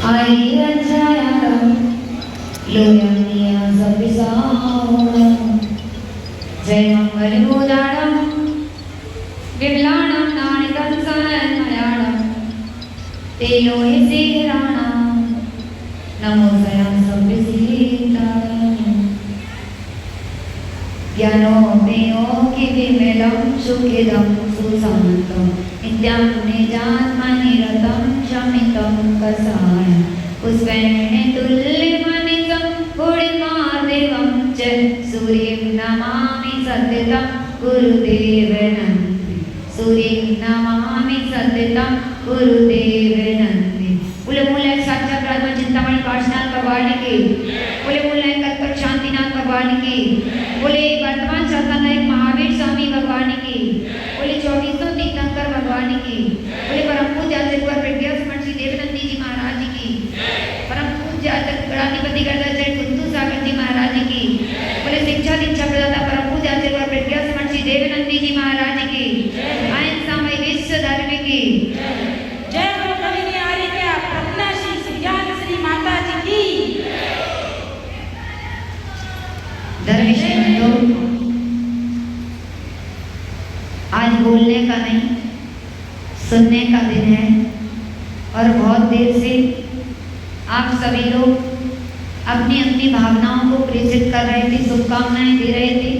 आयच्छायां लोयन्निया सपिसावणं जय मंगलमूलाणं विमलाणं नाणितं सन्मयाणं तेयो हि सीराणं नमो स्वयं सपिसीताणं ज्ञानोपयोगिविमलं सुखिदं सुशान्तं नित्यं निजात्मनिरतं शमितं कषाय पुष्पेण तुल्यमणितं पूर्णिमादेवं च सूर्यं नमामि सततं गुरुदेव नन्दे सूर्यं नमामि सततं गुरुदेव नन्दे बोले बोले साक्षात ब्रह्म चिंतामणि काशीनाथ भगवान की बोले कल्पक शांतिनाथ भगवान की बोले वर्तमान सत्संग महावीर स्वामी भगवान की बोले 24 तीर्थंकर भगवान की बोले परम पूज्य आचार्य प्रज्ञास्मरण श्री देवनंदी जी महाराज की परम पूज्य आचार्य गणाधिपति गदाधर कुंतु सागर जी महाराज की बोले शिक्षा दीक्षा प्रदाता परम पूज्य आचार्य प्रज्ञास्मरण श्री देवनंदी जी महाराज की अहिंसा मय विश्व धर्म की जय हो कविनी आर्या प्रज्ञा श्री सुजान श्री माता जी की धर्मेश बंधु आज बोलने का नहीं सुनने का दिन है और बहुत देर से आप सभी लोग अपनी अपनी भावनाओं को प्रेषित कर रहे थे शुभकामनाएं दे रहे थे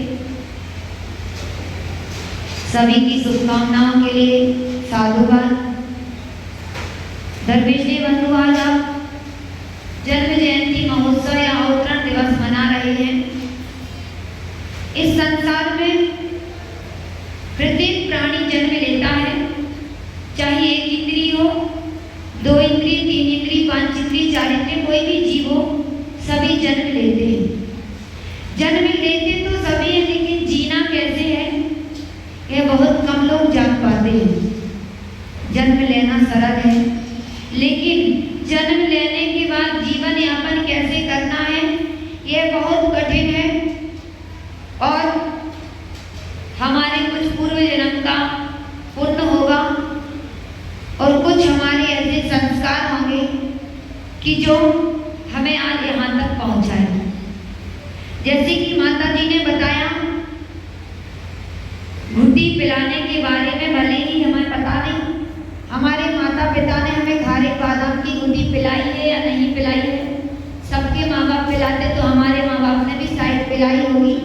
सभी की शुभकामनाओं के लिए साधुवाद धर्मेश जी बंधु आज आप जन्म जयंती महोत्सव या अवतरण दिवस मना रहे हैं इस संसार में प्रत्येक प्राणी जन्म लेता है चाहे एक इंद्रिय हो दो इंद्रिय तीन इंद्रिय पांच इंद्रिय चार इंद्रिय कोई भी जीव हो सभी जन्म लेते हैं जन्म लेते तो सभी है लेकिन जीना कैसे है यह बहुत कम लोग जान पाते हैं जन्म लेना सरल है लेकिन जन्म लेने के बाद जीवन यापन कैसे करना है यह बहुत कठिन है और हमारे कुछ पूर्व जन्म का पुण्य होगा और कुछ हमारे ऐसे संस्कार होंगे कि जो हमें आज यहाँ तक पहुँचाए जैसे कि माता जी ने बताया घुट्टी पिलाने के बारे में भले ही हमें पता नहीं हमारे माता पिता ने हमें खारे बादाम की घुट्टी पिलाई है या नहीं पिलाई है सबके माँ बाप पिलाते तो हमारे माँ बाप ने भी शायद पिलाई होगी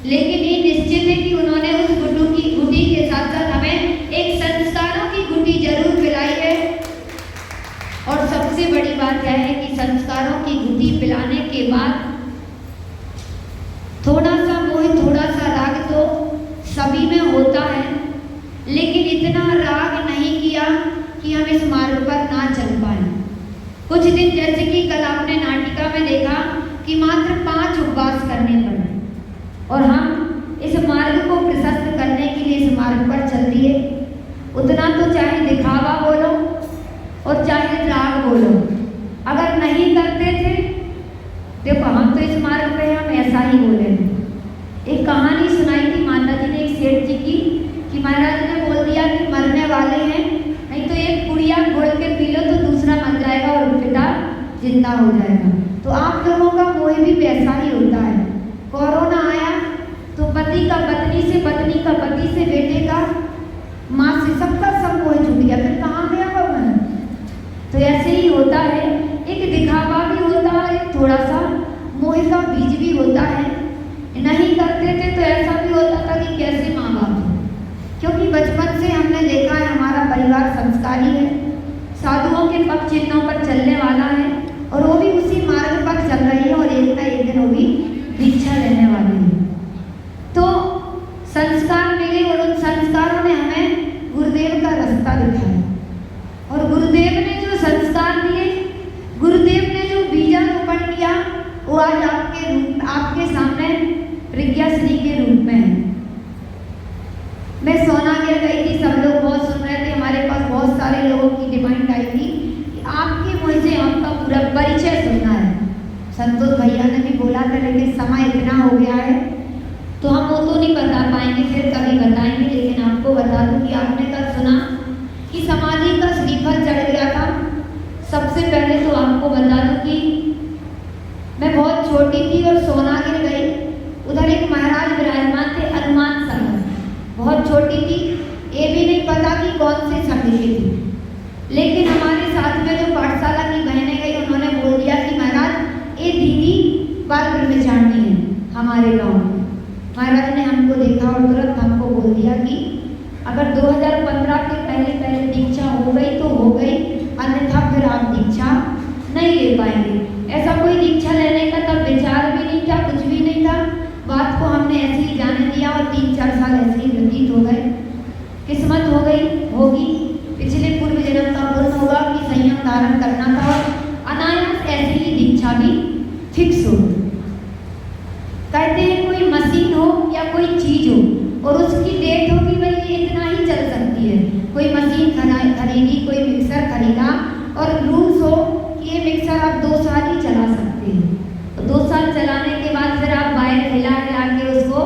लेकिन ये निश्चित है कि उन्होंने उस गुड्डी के साथ साथ हमें एक संस्कारों की गुड्डी जरूर पिलाई है और सबसे बड़ी बात यह है कि संस्कारों की गुड्डी पिलाने के बाद थोड़ा सा मोह थोड़ा सा राग तो सभी में होता है लेकिन इतना राग नहीं किया कि हम इस मार्ग पर ना चल पाए कुछ दिन जैसे कि कल आपने नाटिका में देखा कि मात्र 5 उपवास करने पड़े और हम इस मार्ग को प्रशस्त करने के लिए इस मार्ग पर चल दिए उतना तो चाहे दिखावा बोलो और चाहे राग बोलो अगर नहीं करते थे देखो हम तो इस मार्ग पे हम ऐसा ही बोले एक कहानी सुनाई थी माता जी ने एक सेठ जी की कि महाराज ने बोल दिया कि मरने वाले हैं नहीं तो एक पुड़िया घोल के पी लो तो दूसरा मर जाएगा और पिता जिंदा हो जाएगा तो आप लोगों का मोह भी वैसा ही होता है कोरोना आया तो पति का पत्नी से पत्नी का पति से बेटे का माँ से सबका सब मोह छूट गया फिर कहाँ गया वो मन तो ऐसे ही होता है एक दिखावा भी होता है थोड़ा सा मोह का बीज भी होता है नहीं करते थे तो ऐसा भी होता था कि कैसे माँ बाप क्योंकि बचपन से हमने देखा है हमारा परिवार संस्कारी है साधुओं के पक्ष चिन्हों पर चलने वाला है और वो भी उसी मार्ग पर चल रही है और एक ना एक दिन वो भी दीक्षा लेने वाली है तो संस्कार मिले और उन संस्कारों ने हमें गुरुदेव का रास्ता दिखाया और गुरुदेव ने जो संस्कार दिए गुरुदेव ने जो बीजारोपण किया वो आज आपके सामने प्रज्ञाश्री के रूप में है मैं सोनागिर गई थी सब लोग बहुत सुन रहे थे हमारे पास बहुत सारे लोगों की डिमांड आई थी कि आपके मुझे आपका पूरा परिचय सुनना है संतोष भैया ने भी बोला था लेकिन समय इतना हो गया है तो हम वो तो नहीं बता पाएंगे फिर कभी बताएंगे लेकिन आपको बता दूं कि आपने कल सुना कि समाधि का श्रीफल चढ़ गया था सब सबसे पहले तो आपको बता दूं कि मैं बहुत छोटी थी और सोनागिर गई। उधर एक महाराज विराजमान थे, हनुमान संघ। बहुत छोटी थी, ये भी नहीं पता कि कौन से संघ की थी। लेकिन हमारे साथ में जो पाठशाला की बहनें गई, उन्होंने बोल दिया कि महाराज ये दीदी बाल ब्रह्मचारिणी है हमारे गाँव में। महाराज ने हमको देखा और तुरंत हमको बोल दिया कि अगर 2015 के पहले पहले दीक्षा हो गई तो हो गई, अन्यथा फिर आप दीक्षा नहीं ले पाएंगे। ऐसा कोई दीक्षा लेने का तब विचार भी नहीं था, कुछ भी नहीं था। बात को हमने ऐसे ही जाने दिया और 3-4 साल ऐसे ही व्यतीत हो गए। किस्मत हो गई होगी, पिछले पूर्व जन्म का पुण्य होगा कि संयम धारण करना था और अनायास ऐसे ही दीक्षा भी फिक्स हो। कहते हैं कोई मशीन हो या कोई चीज हो और उसकी डेट हो कि भाई ये इतना ही चल सकती है। कोई मशीन खरीदी, कोई मिक्सर खरीदा और रूल्स हो कि ये मिक्सर आप 2 साल ही चला सकते हैं। तो 2 साल चलाने के बाद फिर आप बाहर हिला हिला के उसको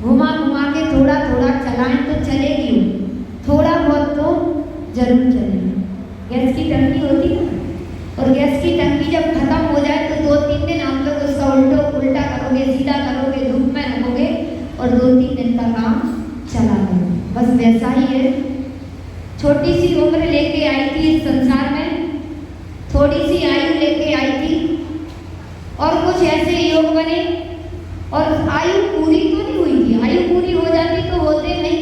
घुमा घुमा के थोड़ा थोड़ा चलाएं तो चलेगी वो, थोड़ा बहुत तो जरूर चलेगी। गैस की टंकी होती है और गैस की टंकी जब खत्म हो जाए तो 2-3 दिन आप लोग उसका उल्टा करोगे, सीधा करोगे, धूप में रखोगे और 2-3 दिन का काम चला गया। बस वैसा ही है। छोटी सी उम्र लेके आई थी इस संसार में, थोड़ी सी आयु लेके आई थी और कुछ ऐसे योग बने और आयु पूरी तो नहीं हुई थी। आयु पूरी हो जाती तो होते नहीं,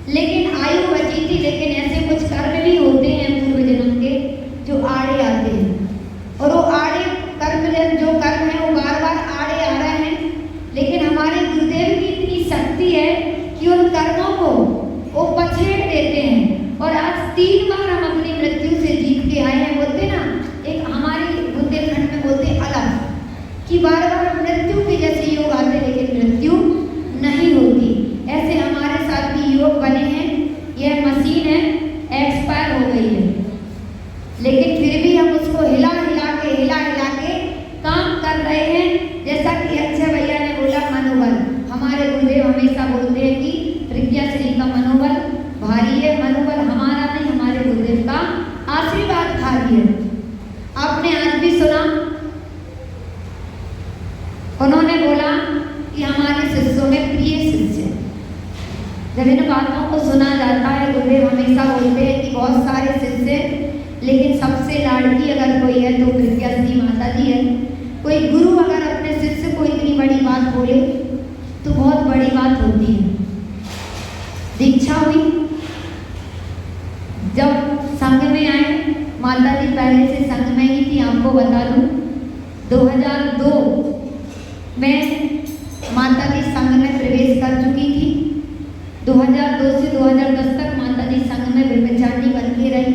लेकिन आयु बची थी। लेकिन ऐसे कुछ कर्म भी होते हैं पूर्व जन्म के जो आड़े आते हैं और वो आड़े कर्म जो कर्म है वो बार बार आड़े आ रहे हैं। लेकिन हमारे गुरुदेव की इतनी शक्ति है कि उन कर्मों को वो पछेड़ देते हैं और आज 3 बार हम अपनी मृत्यु से जीत के आए हैं। बोलते ना, एक हमारे बुंदेलखंड में बोलते अलग कि बार बार मृत्यु के जैसे योग आते लेकिन मृत्यु नहीं होती। ऐसे हमारे साथ भी योग बने हैं। यह मशीन है, एक्सपायर हो गई है, लेकिन फिर भी हम उसको हिला हिला के काम कर रहे हैं। जैसा कि अक्षय भैया ने बोला, मनोबल। हमारे गुरुदेव हमेशा बोलते हैं कि प्रज्ञा श्री का मनोबल भारी है। मनोबल हमारा नहीं, हमारे गुरुदेव का आशीर्वाद भारी है। आपने आज भी सुना, उन्होंने बोला कि हमारे शिष्यों में प्रिय शिष्य। जब इन बातों को सुना जाता है, गुरुदेव हमेशा बोलते हैं कि बहुत सारे शिष्य, लेकिन सबसे लाडली अगर कोई है तो प्रज्ञा श्री माता जी है। कोई गुरु अगर अपने शिष्य को इतनी बड़ी बात बोले तो बहुत बड़ी बात होती है। दीक्षा हुई, जब संघ में आए, माता जी पहले से संघ में ही थी। आपको बता दूं 2002 में माता जी संघ में प्रवेश कर चुकी थी। 2002 से 2010 तक माता जी संघ में ब्रह्मचारिणी बन के रही।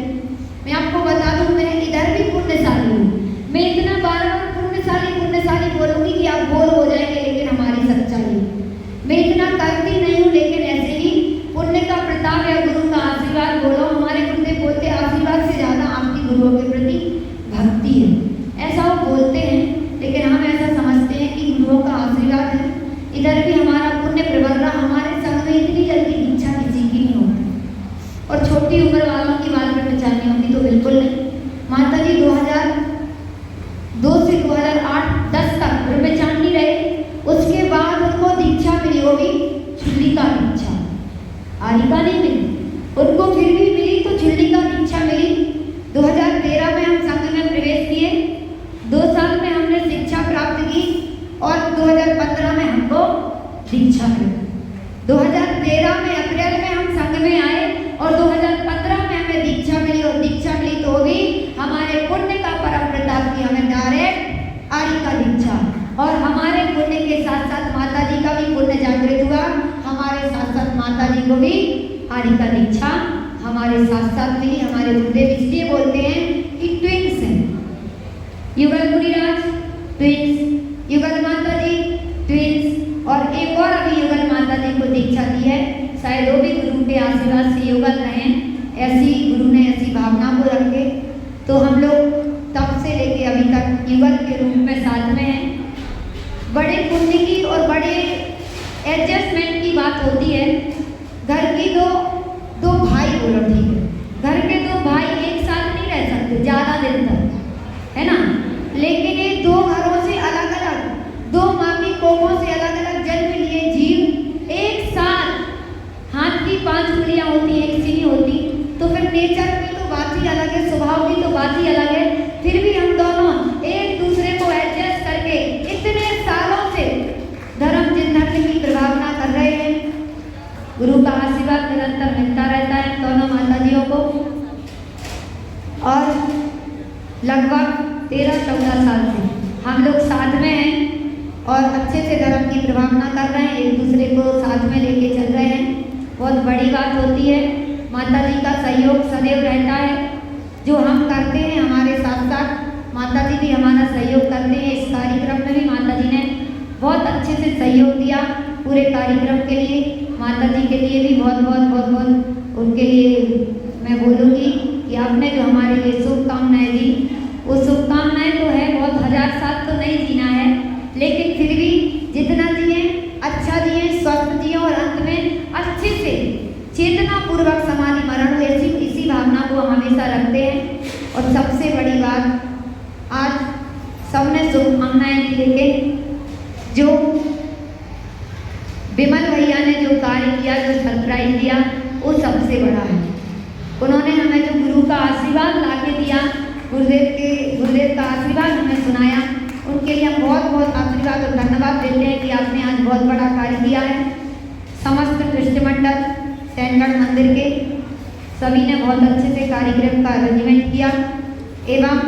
मैं आपको बता दूं, मैं इधर भी पुण्यशाली हूँ। मैं इतना बार बार पुण्यशाली बोलूंगी कि आप बोर हो जाएंगे, लेकिन हमारी सच्चाई मैं इतना करती नहीं हूँ। लेकिन ऐसे ही पुण्य का प्रताप या गुरु का आशीर्वाद बोलो। हमारे गुरुदेव बोलते आशीर्वाद से ज्यादा आपकी गुरुओं के प्रति भक्ति है, ऐसा वो बोलते हैं। लेकिन हम ऐसा समझते हैं कि गुरुओं का आशीर्वाद है। इधर भी हमारा पुण्य प्रबल रहा। हमारे संघ में इतनी जल्दी दीक्षा किसी की नहीं होती और छोटी उम्र वालों की बात ब्रह्मचारिणी होगी तो बिल्कुल नहीं। माता जी 2002 से 2008-10 तक ब्रह्मचारिणी रहे। उसके बाद उनको दीक्षा मिली, वो भी चुल्लिका दीक्षा, आरिका नहीं मिली उनको, फिर भी मिली तो चुल्लिका दीक्षा मिली। 2013 में हम संघ में प्रवेश किए। 2 साल में हमने शिक्षा प्राप्त की और 2015 में हमको दीक्षा मिली। 2013 में अप्रैल में हम संघ में आए और 2015 में हमें दीक्षा मिली। और दीक्षा मिली तो भी हमारे पुण्य का परम प्रताप की हमें डायरेक्ट आरिका दीक्षा। और हमारे पुण्य के साथ साथ माता जी का भी पुण्य जागृत हुआ। हमारे साथ साथ माता जी को भी आरिका दीक्षा हमारे साथ साथ मिली। हमारे गुरुदेव इसलिए बोलते हैं कि ट्विंस हैं, युगल मुनिराज ट्विंस, युगल माता जी ट्विंस, और एक और अभी युगल माता जी को दीक्षा दी है। शायद वो भी गुरु के आशीर्वाद से युगल रहे, ऐसी गुरु ने ऐसी भावना को रखे। तो हम लोग तब से लेके अभी तक युगल के रूप में साथ में हैं। बड़े पुण्य की और बड़े एडजस्टमेंट की बात होती है। घर की दो भाई बोलो, ठीक है, घर के 2 भाई एक साथ नहीं रह सकते, ज़्यादा दिन तक, है ना। लेकिन ये दो घरों से अलग अलग, दो माँ की कोखों से अलग अलग जन्म लिए जीव एक साथ, हाथ की 5 उंगलियां होती एक सी नहीं होती, तो फिर नेचर में तो बात ही अलग है, स्वभाव की तो बात ही अलग है। फिर भी हम दोनों एक दूसरे को एडजस्ट करके इतने सालों से धर्म धर्म की प्रभावना कर रहे हैं। गुरु का आशीर्वाद निरंतर मिलता रहता है दोनों माताजियों को, और लगभग 13-14 साल से हम लोग साथ में हैं और अच्छे से धर्म की प्रभावना कर रहे हैं, एक दूसरे को साथ में लेके चल रहे हैं। बहुत बड़ी बात होती है, माता जी का सहयोग सदैव रहता है। जो हम करते हैं हमारे साथ साथ माता जी भी हमारा सहयोग करते हैं। इस कार्यक्रम में भी माता जी ने बहुत अच्छे से सहयोग दिया पूरे कार्यक्रम के लिए। माता जी के लिए भी बहुत बहुत बहुत बहुत उनके लिए मैं बोलूँगी कि आपने जो हमारे लिए शुभकामनाएं दी, वो शुभकामनाएं तो है, बहुत 1000 साल तो नहीं जीना है, लेकिन फिर भी जितना जिए अच्छा जिए, स्वस्थ जिए और अंत में अच्छे से चेतना पूर्वक समाधि मरण हो, इसी भावना को हमेशा रखते हैं। और सबसे बड़ी बात, आज सबने शुभकामनाएं दी, लेकिन जो विमल भैया ने जो कार्य किया, जो सरप्राइज दिया, वो सबसे बड़ा है। उन्होंने हमें जो गुरु का आशीर्वाद ला के दिया, गुरुदेव का आशीर्वाद हमें सुनाया, उनके लिए हम बहुत बहुत आशीर्वाद और धन्यवाद देते हैं कि आपने आज बहुत बड़ा कार्य किया है। समस्त कृष्ण मंडल सैनगढ़ मंदिर के सभी ने बहुत अच्छे से कार्यक्रम का अरेंजमेंट किया एवं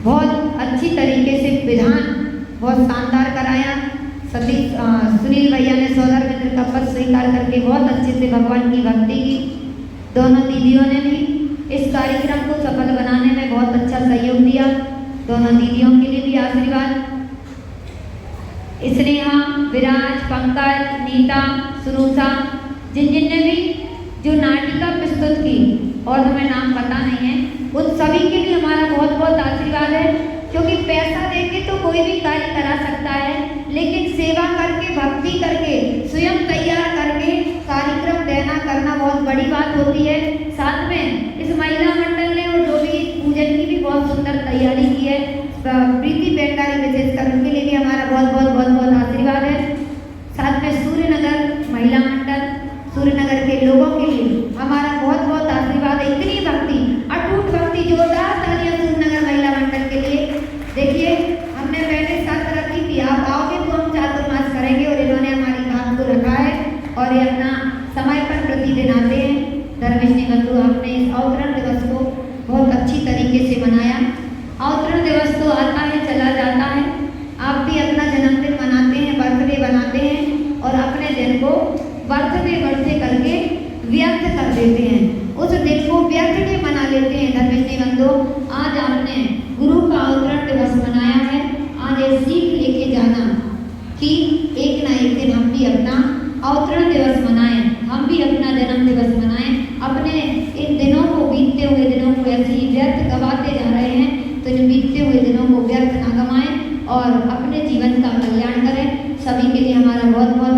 बहुत अच्छी तरीके से विधान बहुत शानदार कराया। सतीश सुनील भैया ने सोदर मित्र का पद स्वीकार करके बहुत अच्छे से भगवान की भक्ति की। दोनों दीदियों ने भी इस कार्यक्रम को सफल बनाने में बहुत अच्छा सहयोग दिया। दोनों दीदियों के लिए भी आशीर्वाद। स्नेहा, विराज, पंकज, नीता, सुरूसा, जिन ने भी जो नाटिका प्रस्तुत की और हमें नाम पता नहीं है, उन सभी के लिए हमारा बहुत बहुत आशीर्वाद है। क्योंकि पैसा देके तो कोई भी कार्य करा सकता है, लेकिन सेवा करके, भक्ति करके, स्वयं तैयार करके कार्यक्रम देना करना बहुत बड़ी बात होती है। साथ में इस महिला मंडल ने और जो भी पूजन की भी बहुत सुंदर तैयारी की है, प्रीति पेंडारी विशेषकर उनके लिए भी हमारा बहुत बहुत बहुत बहुत आशीर्वाद है। साथ में सूर्यनगर महिला मंडल, सूर्यनगर के लोगों के लिए हमारा बहुत बहुत आशीर्वाद है। इतनी भक्ति, अटूट भक्ति, जोरदार तालियां सूर्यनगर महिला मंडल के लिए। देखिए, हमने पहले शर्त रखी थी आप आओगे तो हम चातुर्मास करेंगे, और इन्होंने हमारी बात को रखा है और ये अपना समय पर प्रतिदिन आते हैं। धर्मेश बंधु, आपने इस अवतरण दिवस को बहुत अच्छी तरीके से मनाया। अवतरण दिवस तो आता है चला जाता है, आप भी अपना जन्मदिन मनाते हैं, बर्थडे बनाते हैं और अपने दिन को बर्थडे करके व्यर्थ कर देते हैं, उस दिन को व्यर्थ डे मना लेते हैं। धर्मेश बंधु, आज आपने गुरु का अवतरण दिवस मनाया है। आज एक सीख लेके जाना कि एक ना एक दिन हम भी अपना अवतरण दिवस मनाएं, हम भी अपना जन्म दिवस मनाएं। अपने इन दिनों को, बीतते हुए दिनों को ऐसे ही व्यर्थ गवाते जा रहे हैं, तो इन बीतते हुए दिनों को व्यर्थ ना गवाएं और अपने जीवन का कल्याण करें। सभी के लिए हमारा बहुत बहुत